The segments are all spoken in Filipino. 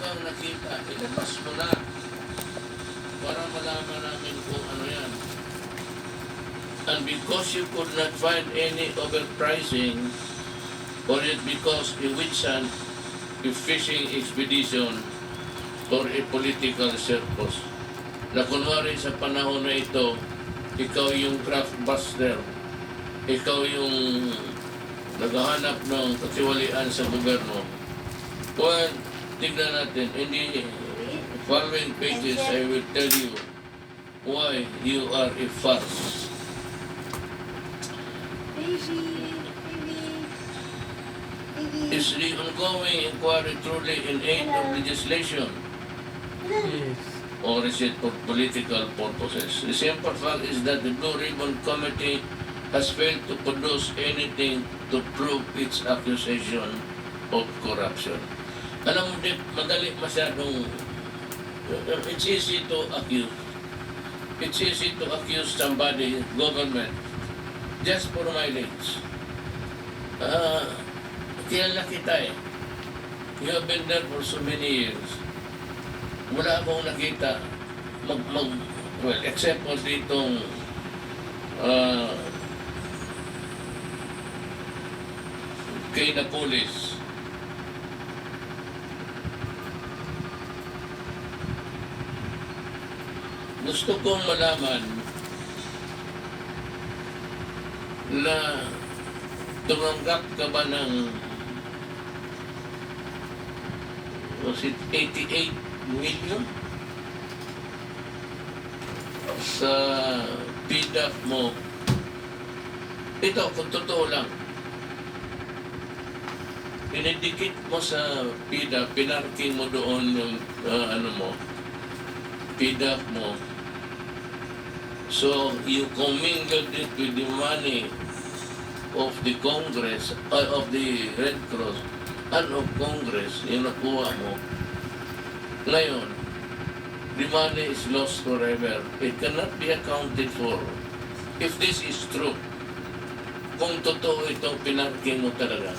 kang nakita, ilabas mo na para malaman namin kung ano yan. And because you could not find any overpricing, or it because a witch hunt, a fishing expedition, or a political circus, na kunwari sa panahon na ito, ikaw yung craft buster, ikaw yung naghahanap ng katiwalian sa gobyerno. Well, tignan natin, in the following pages, I will tell you why you are a farce. Is the ongoing inquiry truly in aid of legislation? Yes. Or is it for political purposes? The simple fact is that the Blue Ribbon Committee has failed to produce anything to prove its accusation of corruption. Alam mo, Dick, madali masyadong, it's easy to accuse. It's easy to accuse somebody, government, just for mileage. Kilala kita eh. You have been there for so many years. Wala akong nakita well, except for ditong kay na police. Gusto kong malaman na tumanggap ka ba ng was it 88 million sa PDAP mo? Ito, kung totoo lang, pinidikit mo sa PDAP, pinarking mo doon yung PDAP mo. So, you commingled it with the money of the Congress, of the Red Cross, and of Congress, yung nakuha mo. Ngayon, the money is lost forever. It cannot be accounted for. If this is true, kung totoo itong pinarking mo talaga,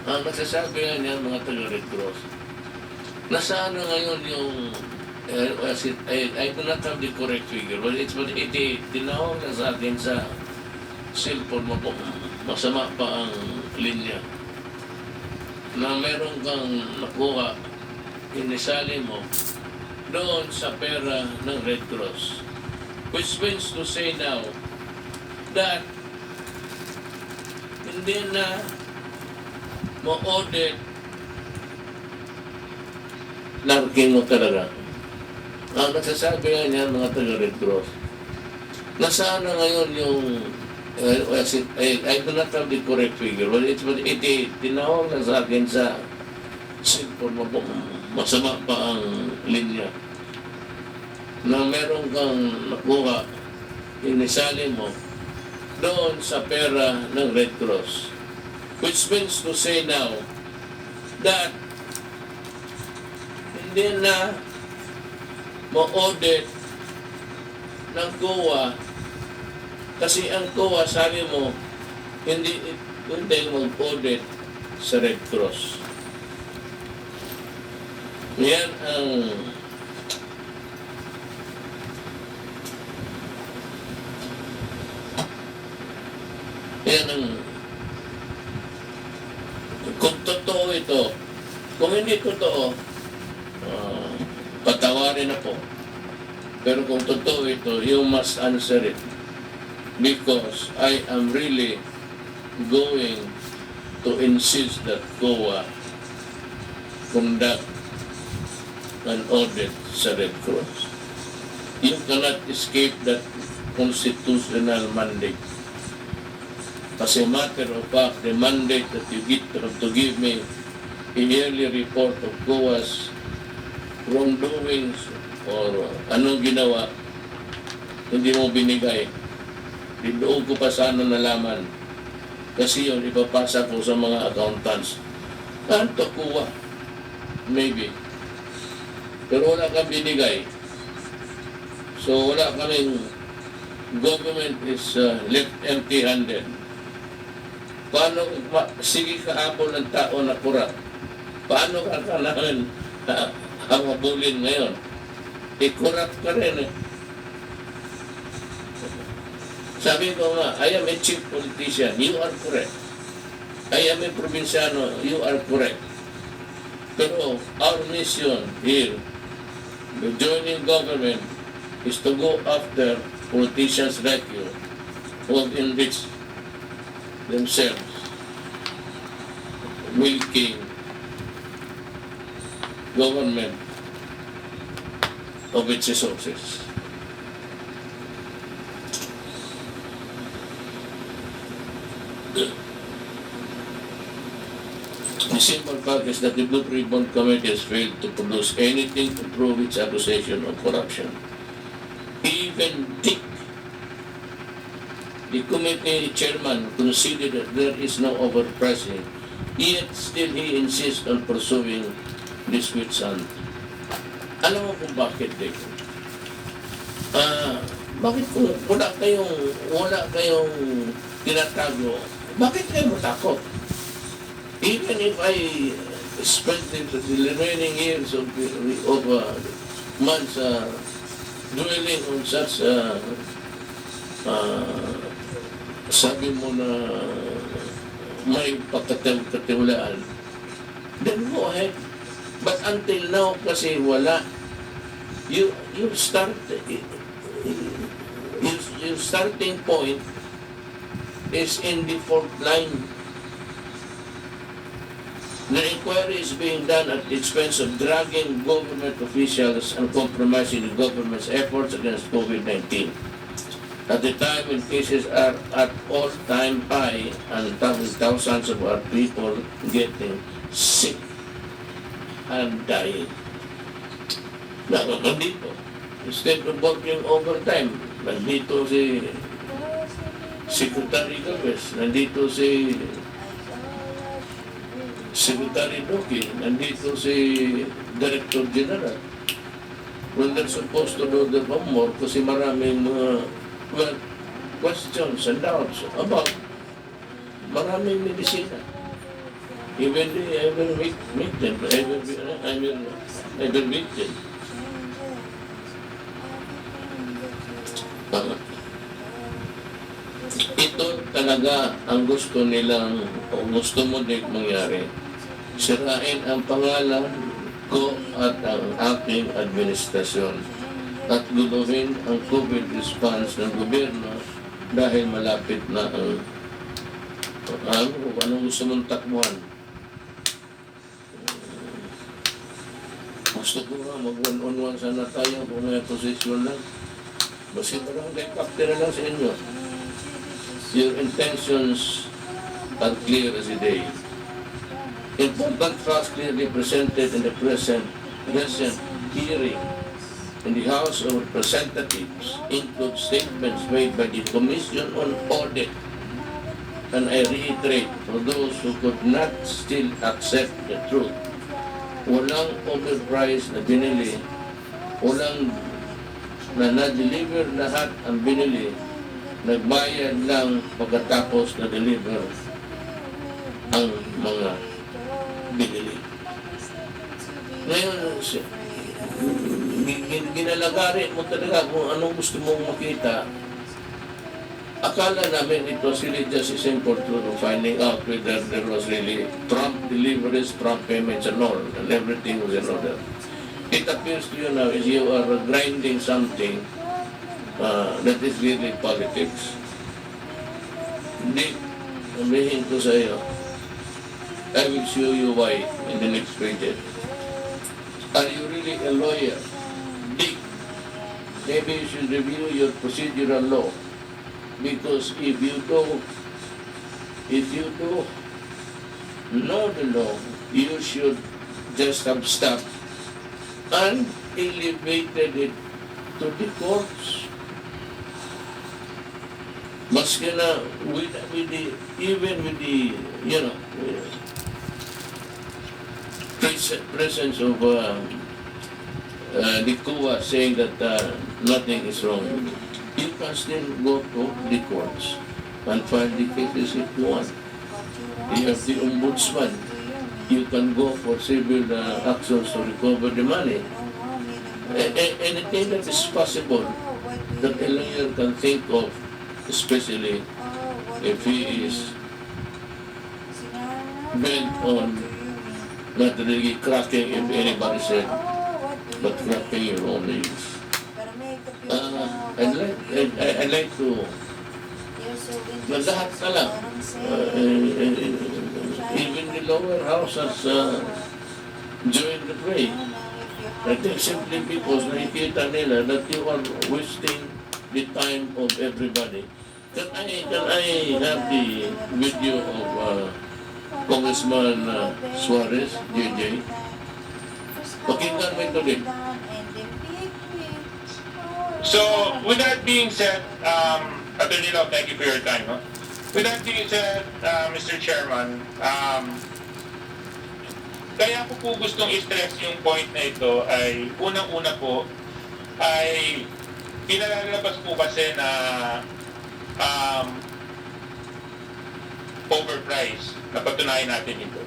ang nagsasabi nga niya mga taga-Red Cross, nasaan na ngayon yung, I do not have the correct figure, but it's what tinawag na sa akin sa cellphone mo po, masama pa ang linya, na meron kang nakuha, inisali mo doon sa pera ng Red Cross, which means to say now that hindi na mo-audit larking mo talaga. Ang nagsasabi nga niya mga taga-Red Cross, nasaan na ngayon yung I do not have the correct figure, but it's what tinawag na sa akin sa cellphone mo po, masama pa ang linya, na meron kang nakuha, inisali mo doon sa pera ng Red Cross, which means to say now that hindi na ma-audit ng COA, kasi ang COA, sabi mo, hindi mag-audit sa Red Cross. Yan ang kung totoo ito. Kung hindi totoo, patawarin na po. Pero kung totoo ito, you must answer it. Because I am really going to insist that COA conduct an audit sa Red Cross. You cannot escape that constitutional mandate. As a matter of fact, the mandate that you get to give me a yearly report of COA's wrongdoings or anong ginawa, hindi mo binigay. Doon ko pa sana nalaman. Kasi yun, ipapasa ko sa mga accountants. Kanto kuha. Maybe. Pero wala kang binigay. So wala kaming, government is left empty-handed. Paano, sige kahapon ng tao na kurat. Paano ka kailangan habulin ngayon? I-corrupt ka rin eh. Sabi ko nga, I am a chief politician, you are correct. I am a provinciano, you are correct. Pero our mission here, the joining government, is to go after politicians like you who have enriched themselves, milking government of its resources. The simple fact is that the Blue Ribbon Committee has failed to produce anything to prove its accusation of corruption. Even Dick, the committee chairman, considered that there is no overpricing, yet still he insists on pursuing this witch hunt. Alam mo kung bakit, Dick? Bakit kung wala kayong tinatago, bakit kayo matakot? Even if I spend the remaining years of months dwelling on such sabi mo na may pagkatiwalaan, then go ahead. But until now, kasi wala. You start, your starting point is in the fourth line. The inquiry is being done at the expense of dragging government officials and compromising the government's efforts against COVID-19. At the time when cases are at all-time high and thousands of our people getting sick and dying. Nandito. Instead of working overtime, nandito si Secretary Gomez, nandito si Secretary Doki, nandito si Director General. When they're supposed to do their homework kasi maraming questions and doubts about maraming medisina. Even I will meet them. I will meet them. Ito talaga ang gusto nilang o gusto mo din mangyari. Sirain ang pangalan ko at ang aking administrasyon at guluhin ang COVID response ng gobyerno dahil malapit na ang anong gusto mong takbuhan. Gusto ko nga mag-one-on-one sana tayo kung may posisyon lang. Basta barangay captain na lang sa inyo. Your intentions are clear as a day. Important facts clearly presented in the recent hearing in the House of Representatives include statements made by the Commission on Audit. And I reiterate, for those who could not still accept the truth, walang overpriced na binili, walang na na-deliver lahat ang binili, nagbayad lang pagkatapos na-deliver ang mga binili. Ngayon, ginalagari mo talaga kung anong gusto mong makita. Akala namin it was really just a simple truth of finding out whether there was really prompt deliveries, prompt payments and all, and everything was in order. It appears to you now as you are grinding something that is really politics. Hindi, sabihin ko sa iyo, I will show you why in the next pages. Are you really a lawyer? Dick, maybe you should review your procedural law. Because if you do know the law, you should just have stopped and elevated it to the courts. Maski na with the presence of the COA saying that nothing is wrong. You can still go to the courts and file the cases if you want. You have the ombudsman. you can go for civil actions to recover the money. Anything that is possible that a lawyer can think of, especially if he is bent on not really cracking if anybody said, but cracking your own nails. I'd like to, na lahat na lang, even the lower house has joined the fray. I think simply because nakikita nila that you are wasting the time of everybody. Can I have the video of Congressman Suarez, JJ? Pakinggan mo ito din. So, with that being said, Attorney Lau, thank you for your time. No? With that being said, Mr. Chairman, kaya ko po gustong i-stress yung point na ito ay unang-una po ay pinalalabas po kasi na overpriced. Napatunayan natin ito.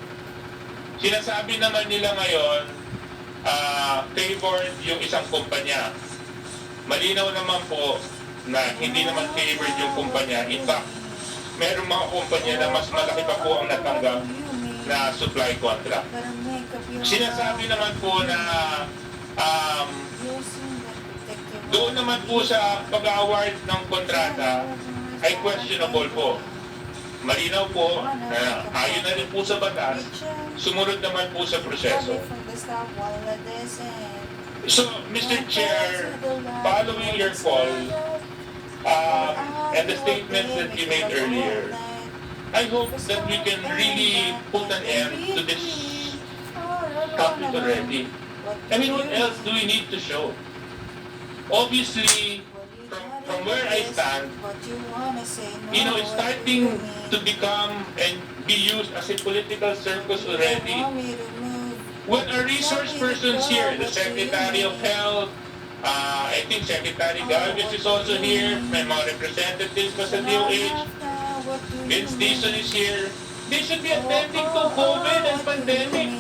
Sinasabi naman nila ngayon favored yung isang kumpanya. Malinaw naman po na hindi naman favored yung kumpanya. In fact, mayroong mga kumpanya na mas malaki pa po ang natanggap na supply contract. Sinasabi naman po na doon naman po sa pag-award ng kontrata ay questionable po. Malinaw po na ayon na rin po sa batas, sumunod naman po sa proseso. So, Mr. Chair, following your call and the statements that you made earlier, I hope that we can really put an end to this topic already. I mean, what else do we need to show? Obviously, from where I stand, it's starting to become and be used as a political circus already. When our resource persons here, the Secretary of Health, I think Secretary Galvez is also here, may mga representatives pa sa DOH, Vince Dizon is here, they should be attending to COVID and pandemic.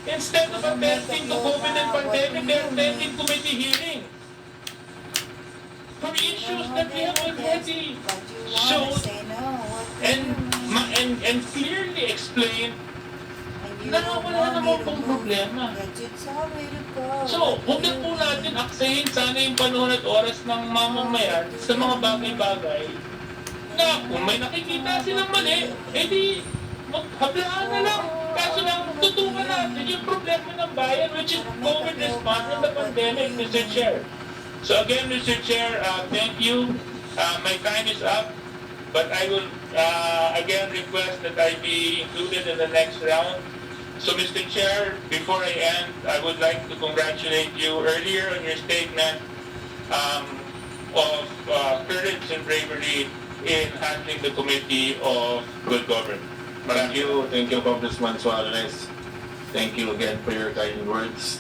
Instead of attending to COVID and pandemic, they're attending committee hearing for issues that we have already shown and clearly explained na wala naman pong problema. So, huwag na po natin aksayin sana yung panahon at oras ng mamamayan sa mga bagay-bagay na kung may nakikita silang mali, edi maghablaan na lang. Kaso lang, tutukan natin yung problema ng bayan, which is COVID response and the pandemic, Mr. Chair. So again, Mr. Chair, thank you. My time is up, but I will again request that I be included in the next round. So Mr. Chair, before I end, I would like to congratulate you earlier on your statement of courage and bravery in handling the Committee of Good Government. Thank you, Congressman Suarez. Thank you again for your kind words.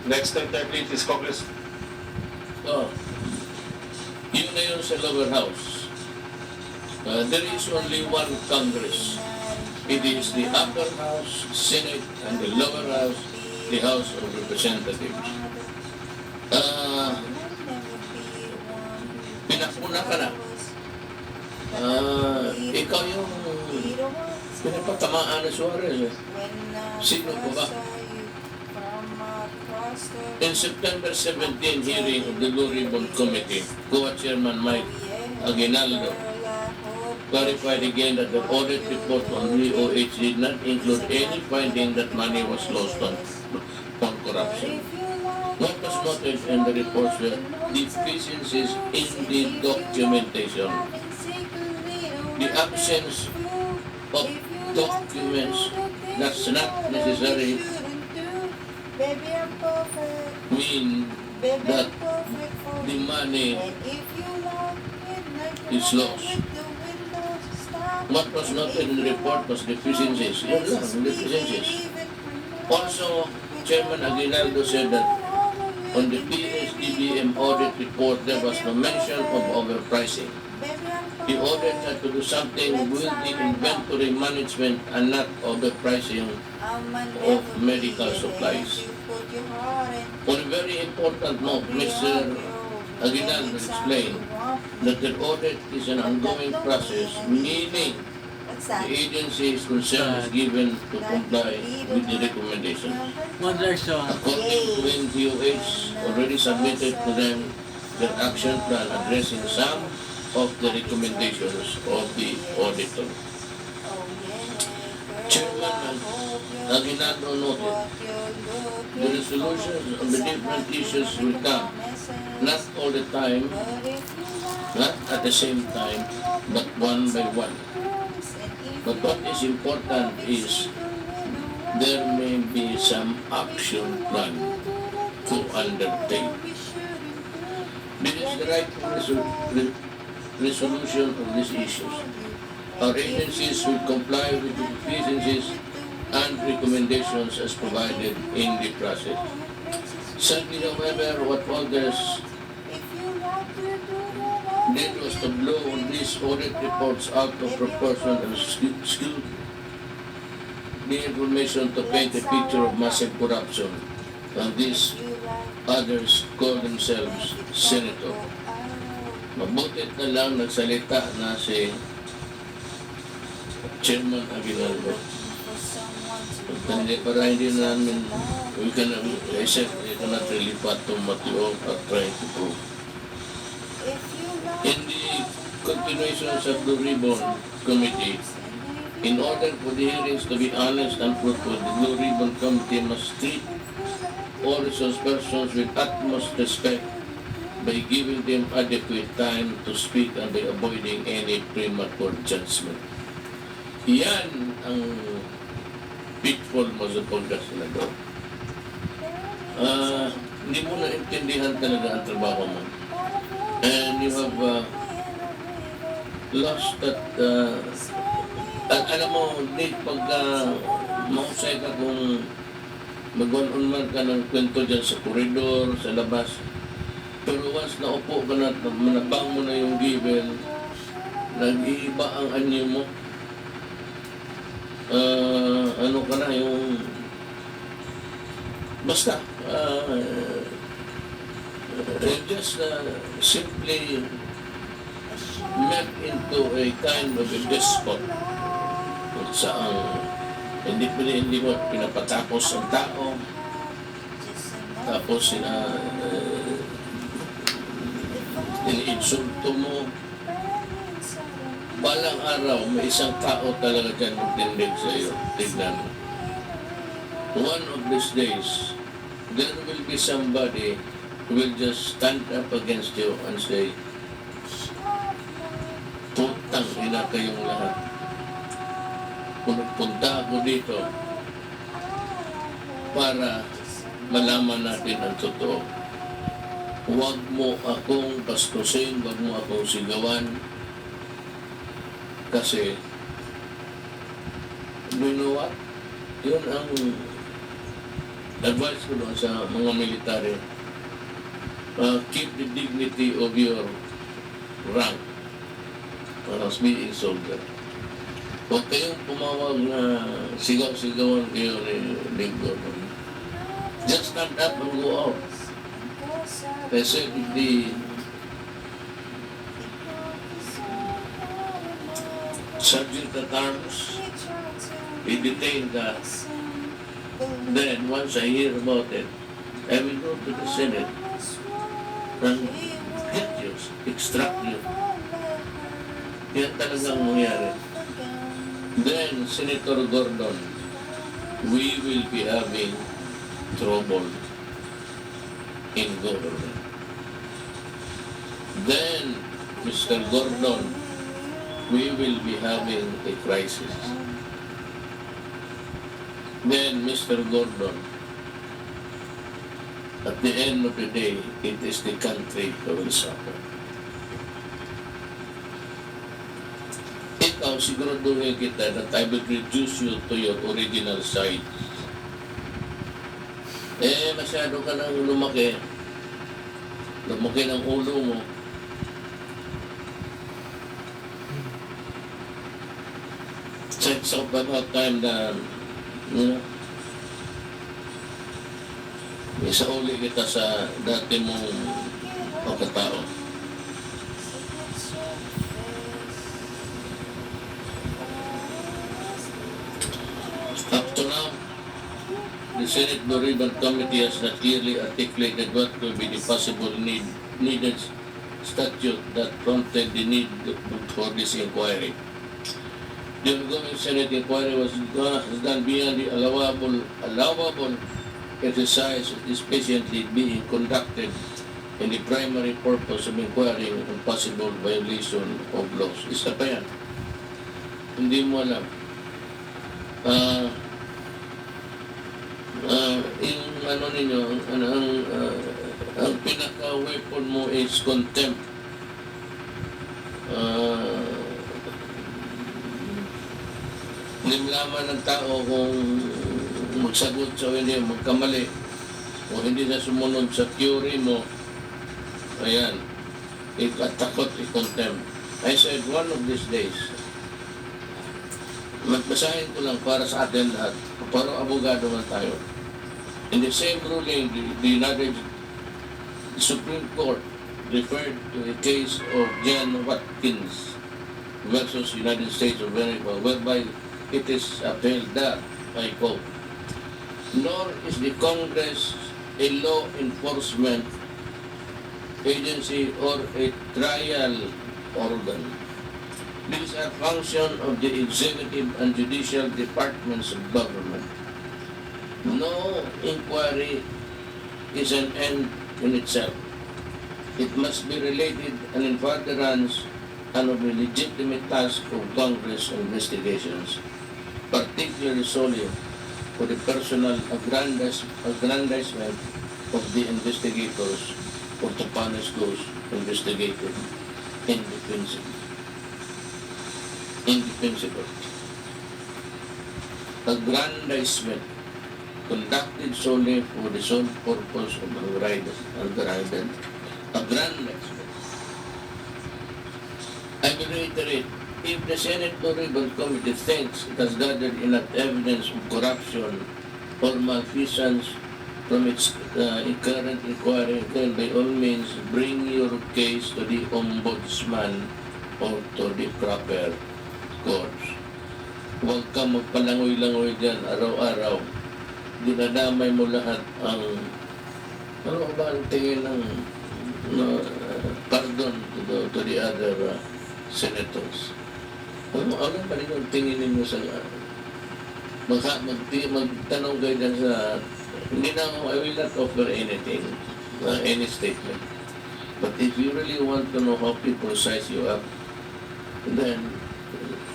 Next interpret is Congressman. Yun na yun sa lower house. There is only one Congress. It is the upper house, Senate, and the lower house, the House of Representatives. Pinakuna ka na. Ikaw yung pinapatamaan na Suarez. Sino po ba? In September 17 hearing of the Blue Ribbon Committee, Co-Chairman Mike Aguinaldo clarified again that the audit report on DOH did not include any finding that money was lost on corruption. What was noted in the report were deficiencies in the documentation, the absence of documents that's not necessary mean that the money is lost. What was noted in the report was deficiencies. Yun lang, deficiencies. Also, Chairman Aguinaldo said that on the PSDBM audit report, there was no mention of overpricing. he ordered her to do something with the inventory management and not overpricing of medical supplies. On a very important note, Mr. Aguinaldo explained that the audit is an ongoing process, meaning the agency is concerned is given to comply with the recommendations. One direction. According to NGOH, already submitted to them their action plan addressing some of the recommendations of the auditor. Chairman Aguinaldo noted the resolutions of the different issues will come not all the time, not at the same time, but one by one. But what is important is there may be some action plan to undertake. This is the right resolution of these issues. Our agencies will comply with the deficiencies and recommendations as provided in the process. Sadly, however, what others did was to blow these audit reports out of proportion and skew the information to paint a picture of massive corruption. And these others call themselves senator. Mabutit na lang nagsalita na si Chairman Aguinaldo. Para hindi namin, I said, we cannot really fathom what you all are trying to prove. In the continuation of the Ribbon Committee, in order for the hearings to be honest and fruitful, the Blue Ribbon Committee must treat all resource persons with utmost respect by giving them adequate time to speak and by avoiding any premature judgment. Yan ang pitfall mo sa pagkasenador. Hindi mo naintindihan talaga ang trabaho mo. And you have lost that, alam mo, pag mahusay ka kung mag-on-on ka ng kwento dyan sa koridor, sa labas, pero once naupo ka na, manabang mo na yung given, nag-iiba ang anyo mo. Ano ka na yung basta just simply made into a kind of a despot kung saan hindi mo pinapatapos ang tao, tapos iniinsulto mo. Balang araw, may isang tao talaga dyan magtindig sa iyo. Tignan mo. One of these days, there will be somebody who will just stand up against you and say, putang ina kayong lahat. Punta ako dito para malaman natin ang totoo. Huwag mo akong bastusin, huwag mo akong sigawan. Kasi, you know what? Yun ang advice ko doon sa mga military. Keep the dignity of your rank as being soldier. Huwag kayong pumawag na sigaw-sigawan kayo ni Linggo. Just stand up and go out. Kasi if the sergeant at arms, he detained that. Then, once I hear about it, I will go to the Senate and get you, extract you. Yan talagang mangyari. Then, Senator Gordon, we will be having trouble in government. Then, Mr. Gordon, we will be having a crisis. Then, Mr. Gordon, at the end of the day, it is the country that will suffer. Ikaw, siguraduhin kita that I will reduce you to your original size. Masyado ka nang lumaki. Lumaki ng ulo mo. It's about time na, you know, isauli kita sa dati mong pagkatao. Up to now, the Senate Blue Ribbon Committee has not clearly articulated what will be the possible needed statute that prompted the need for this inquiry. The ongoing Senate inquiry was done beyond the allowable exercise is patiently being conducted in the primary purpose of inquiring on possible violation of laws. Isa pa yan. Hindi mo alam. Yung ano ninyo, ang pinaka-weapon mo is contempt. Nimlaman ng tao kung magsagot sa hindi, magkamali, o hindi na sumunod sa theory mo, ayan, ikatakot, i-contempt. I said, one of these days, magbasahin ko lang para sa atin lahat, para abogado man tayo. In the same ruling, the Supreme Court referred to a case of John Watkins versus United States of America, whereby it is upheld that, I quote, nor is the Congress a law enforcement agency or a trial organ. These are functions of the executive and judicial departments of government. No inquiry is an end in itself. It must be related and in furtherance and of the legitimate task of Congress investigations, particularly solely for the personal aggrandizement of the investigators or to punish those investigated indefensible. Aggrandizement conducted solely for the sole purpose of aggrandizement. I will reiterate, if the Senate Blue Ribbon Committee thinks it has gathered enough evidence of corruption or malfeasance from its current inquiry, then by all means bring your case to the Ombudsman or to the proper courts. Huwag ka magpalangoy-langoy dyan araw-araw. Dinadamay mo lahat ang ano ba ang tingin ng pardon to the other senators. Ano ba rin ang tingin ninyo sa magtanong kayo dyan sa hindi na I will not offer anything, any statement. But if you really want to know how people size you up, then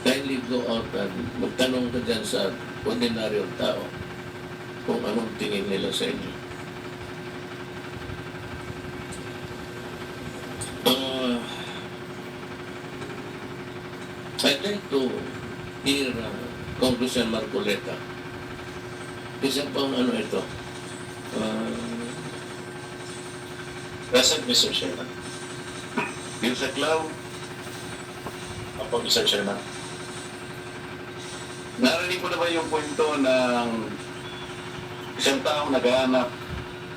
kindly go out and magtanong ka dyan sa ordinaryong tao kung anong tingin nila sa inyo. I'd like to hear Congressman Marcoleta. Isa pang ano ito? Present, Mr. Chairman. Yung sa cloud, Opo, Mr. Chairman. narinig mo na ba yung kwento ng isang taong naghahanap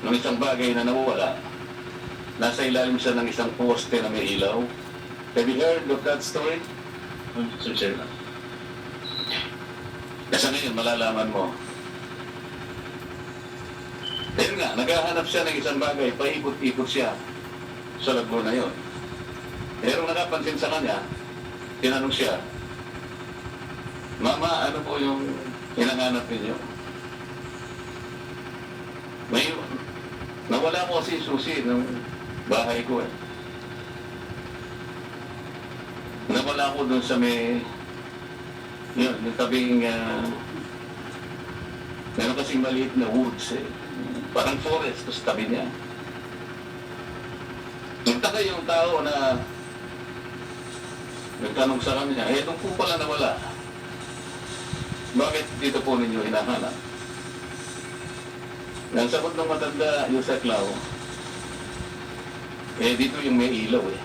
ng isang bagay na nawala? Nasa ilalim siya ng isang poste na may ilaw. Have you heard of that story? Mr. Chairman. Kasi ngayon, malalaman mo. Pero nga, naghahanap siya ng isang bagay, paikot-ikot siya sa lagbo na yun. Pero nakapansin sa kanya, tinanong siya, Mama, ano po yung hinahanap ninyo? May, nawala ko kasi susi ng bahay ko eh. Nawala ko dun sa may, yun, yung tabing, meron kasing maliit na woods eh. Parang forest, tapos tabi niya. Nagtaka yung tao na nagtanong sa kanya, doon po pala nawala. Bakit dito po ninyo hinahanap? Ang sagot ng matanda, yung sa Klaw, dito yung may ilaw eh.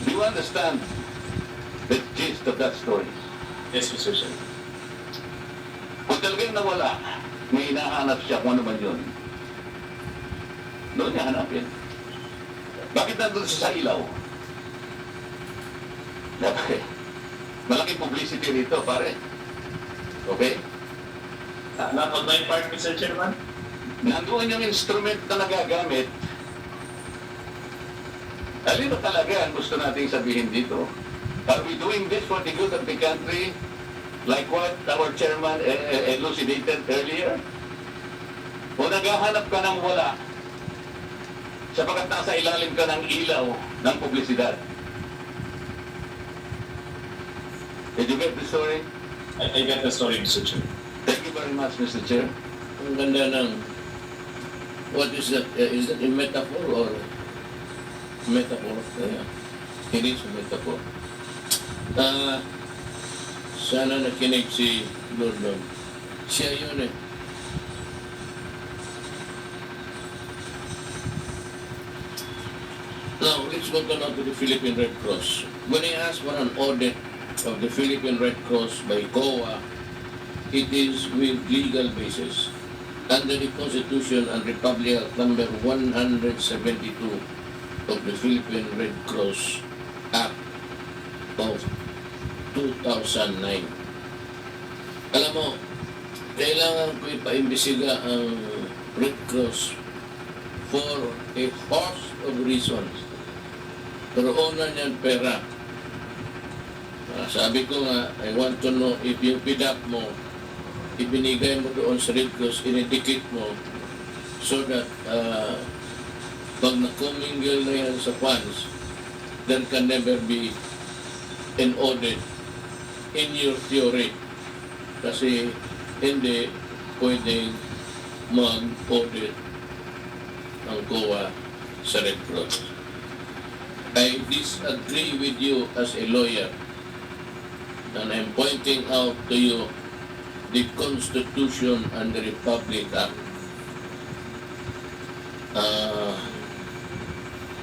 Do you understand the gist of that story. Yes, Mr. Chair. Kung talagang nawala, may hinahanap siya kung ano man yun, doon niya hanapin. Bakit nandun siya sa ilaw? Dapat, malaking publicity rito, pare. Okay? Not on my part, Mr. Chairman. Nandoon yung instrument na nagagamit. Alin ba talaga ang gusto nating sabihin dito? Are we doing this for the good of the country? Like what our chairman elucidated earlier? O naghahanap ka ng wala sapagkat nasa ilalim ka ng ilaw ng publisidad? Did you get the story? I get the story, Mr. Chair. Thank you very much, Mr. Chair. Ang ganda ng, what is that? Is that a metaphor or metaphor? Yeah. It is a metaphor. Sana nakinig si Gordon. Siya yun eh. Now, let's go now to the Philippine Red Cross. When I asked for an audit of the Philippine Red Cross by COA, it is with legal basis under the Constitution and Republic Act number 172 of the Philippine Red Cross Act of 2009. Alam mo, kailangan ko ipaimbestiga ang Red Cross for a host of reasons. Pero una niyan pera. Sabi ko nga, I want to know if yung PDAP mo, ibinigay mo doon sa Red Cross, inidikit mo so that pag na-commingle na yan sa funds, there can never be an audit in your theory. Kasi hindi pwedeng mag-audit ang COA sa Red Cross. I disagree with you as a lawyer, and I'm pointing out to you the Constitution and the Republic Act.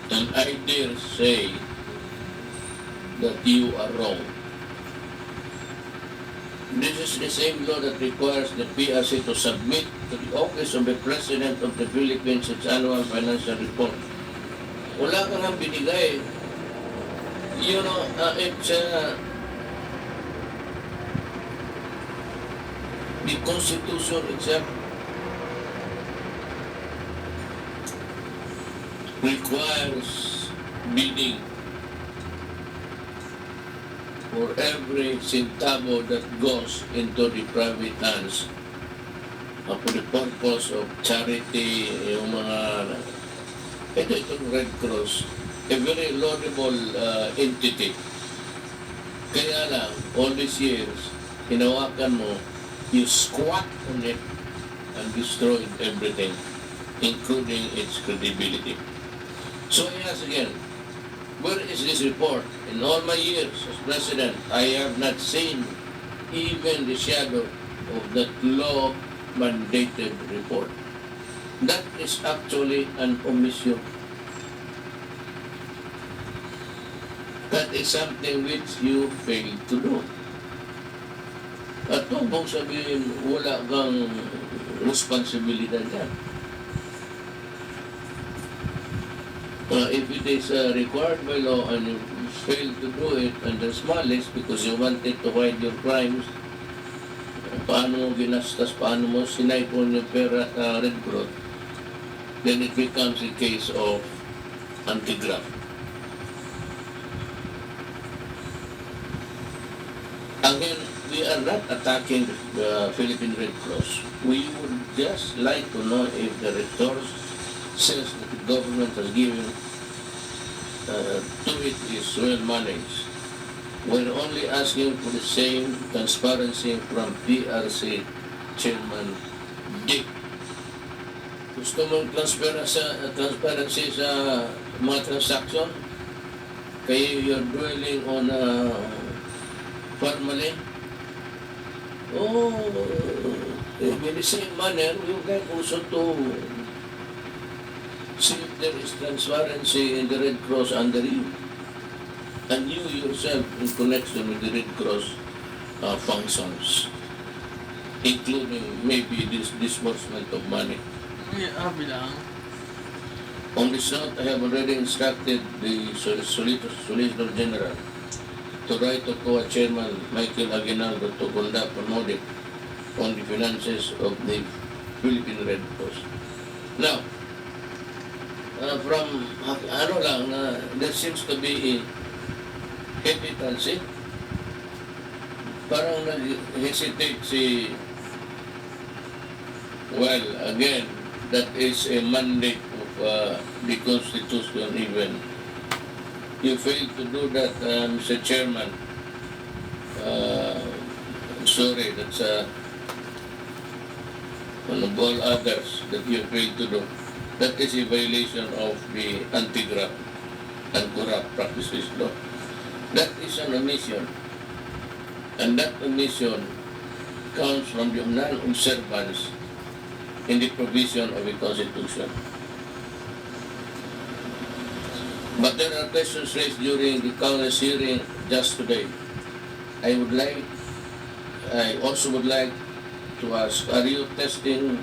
And I dare say that you are wrong. This is the same law that requires the PRC to submit to the Office of the President of the Philippines its annual financial report. Wala ka nga binigay. You know, it's the Constitution itself requires bidding for every centavo that goes into the private hands for the purpose of charity, yung mga itong Red Cross, a very laudable entity. Kaya lang, all these years, hinawakan mo, you squat on it and destroyed everything, including its credibility. So I ask again, where is this report? In all my years as president, I have not seen even the shadow of that law-mandated report. That is actually an omission. That is something which you failed to do. At kung sabihin, wala kang responsibilidad yan. If it is required by law and you fail to do it and there's malice because you wanted to hide your crimes, paano mo ginastas, paano mo sinaipon yung pera sa Red Cross, then it becomes a case of anti-graft. Again, we are not attacking the Philippine Red Cross. We would just like to know if the resource says that the government has given to it is well managed. We're only asking for the same transparency from PRC Chairman Dick. Gusto mong transparency sa mga transaction? Kaya you're dwelling on formally? In the same manner, we would like also to see if there is transparency in the Red Cross under you. and you yourself in connection with the Red Cross functions, including maybe this disbursement of money. Bilang. On this note, I have already instructed the Solicitor General to write to COA Chairman Michael Aguinaldo to conduct an audit on the finances of the Philippine Red Cross. Now, from ano lang, there seems to be a hesitancy. Parang nag-hesitate si, well, again, that is a mandate of the Constitution even. You failed to do that, Mr. Chairman. Sorry, that's one of all others that you failed to do. That is a violation of the anti-graft and corrupt practices law. That is an omission. And that omission comes from the non-observance in the provision of the Constitution. But there are questions raised during the Congress hearing just today. I also would like to ask, are your testing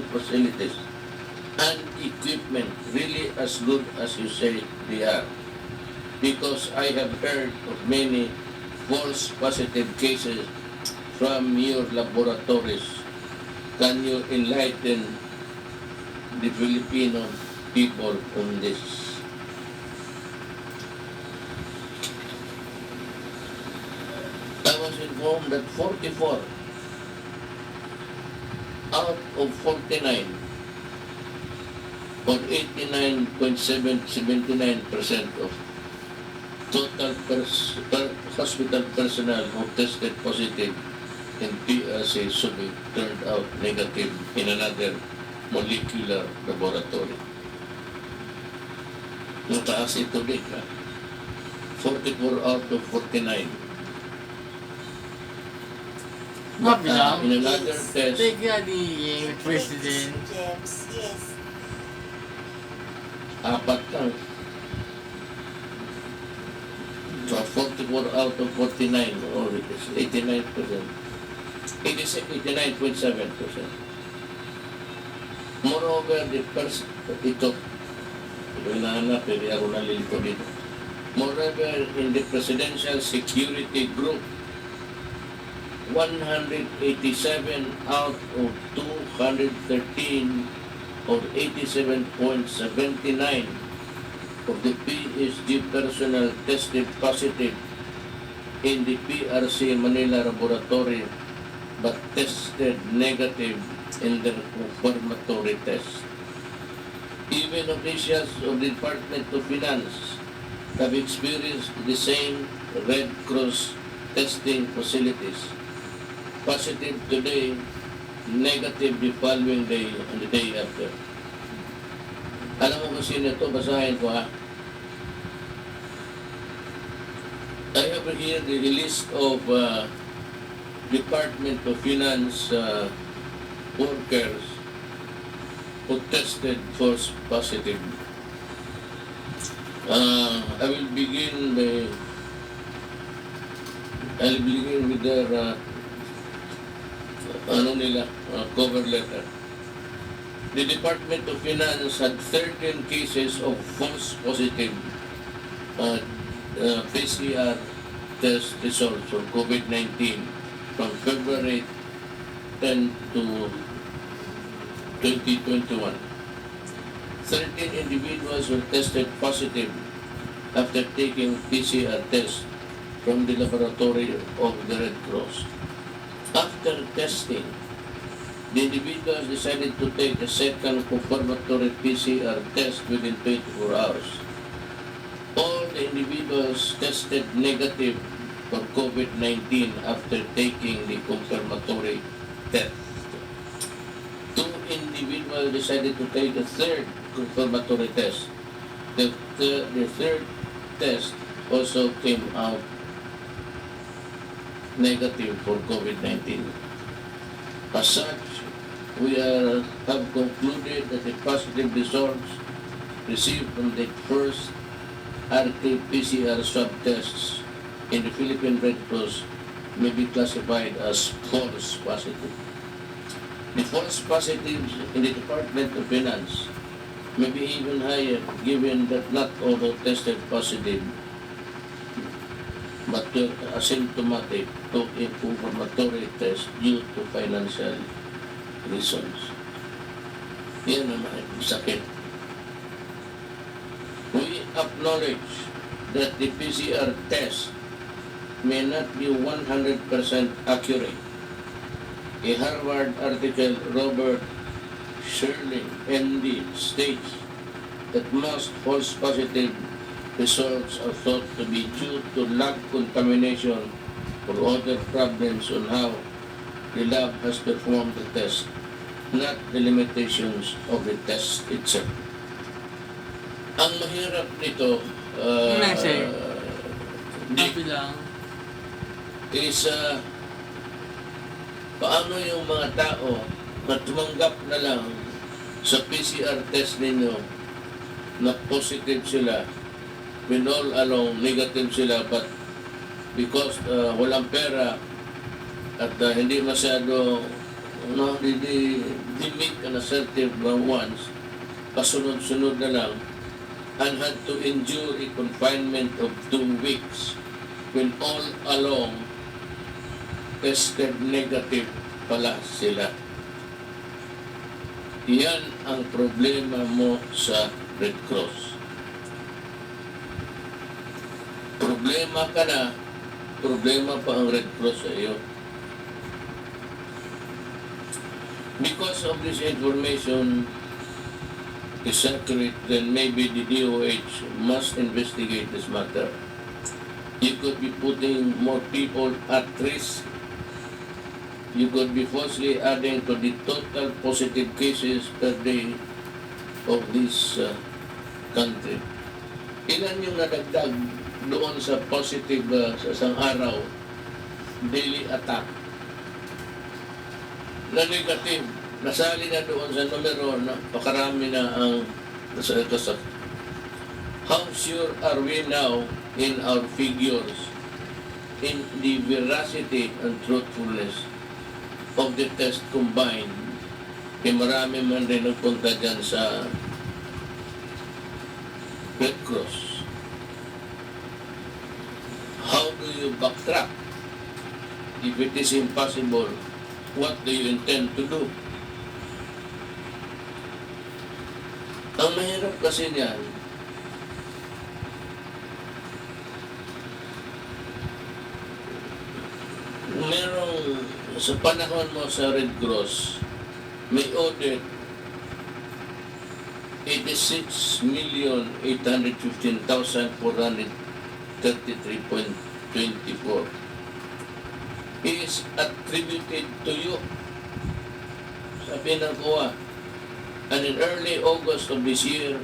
facilities and equipment really as good as you say they are? Because I have heard of many false positive cases from your laboratories. Can you enlighten the Filipino people on this? I was informed that 44 out of 49 or 89.79% of total hospital personnel who tested positive in PRC Subic turned out negative in another molecular laboratory. Mataas ito din, 44 out of 49. Bilang. In another test, Teka ni President. James, yes. apat lang. So 44 out of 49 or 89%. 89.7%. Moreover, ito hinahanap, hindi ako nalilito dito. Moreover, in the Presidential Security Group, 187 out of 213 or 87.79 of the PSG personnel tested positive in the PRC Manila laboratory but tested negative in their confirmatory test. Even officials of the Department of Finance have experienced the same Red Cross testing facilities. Positive today, negative the following day and the day after. Alam mo kung sino ito? Basahin ko ha. I have here the list of Department of Finance workers who tested false positive. I will begin with their cover letter. The Department of Finance had 13 cases of false positive PCR test results for COVID-19 from February 10 to 2021. 13 individuals were tested positive after taking PCR test from the laboratory of the Red Cross. After testing, the individuals decided to take a second confirmatory PCR test within 24 hours. All the individuals tested negative for COVID-19 after taking the confirmatory test. 2 individuals decided to take a third confirmatory test. The third test also came out negative for COVID-19. As such, we have concluded that the positive results received from the first RT-PCR swab tests in the Philippine Red Cross may be classified as false positive. The false positives in the Department of Finance may be even higher given that not all who tested positive but were asymptomatic took a confirmatory test due to financial reasons. Yan naman ay sakit. We acknowledge that the PCR test may not be 100% accurate. A Harvard article, Robert Sherling, MD, states that most false positive results are thought to be due to lab contamination or other problems on how the lab has performed the test, not the limitations of the test itself. Ang mahirap nito, Happy lang. is paano yung mga tao na tumanggap na lang sa PCR test ninyo na positive sila when all along negative sila, but because walang pera at hindi masyado di make an assertive once, pasunod-sunod na lang, and had to endure a confinement of 2 weeks when all along tested negative pala sila. Yan ang problema mo sa Red Cross. Problema ka na, problema pa ang Red Cross sa iyo. Because of this information is accurate, then maybe the DOH must investigate this matter. You could be putting more people at risk. You could be falsely adding to the total positive cases per day of this country. Ilan yung nadagdag doon sa positive sa isang araw, daily attack, na negative, nasali na doon sa numero na pakarami na ang nasa ito sa. How sure are we now in our figures in the veracity and truthfulness of the test combined? Marami man rin nagpunta dyan sa Red Cross. How do you backtrack? If it is impossible, what do you intend to do? Ang mahirap kasi niyan, merong sa panahon mo sa Red Cross, may audit 86,815,433.24 is attributed to you. Sabi ng kuha. And in early August of this year,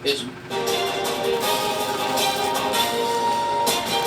is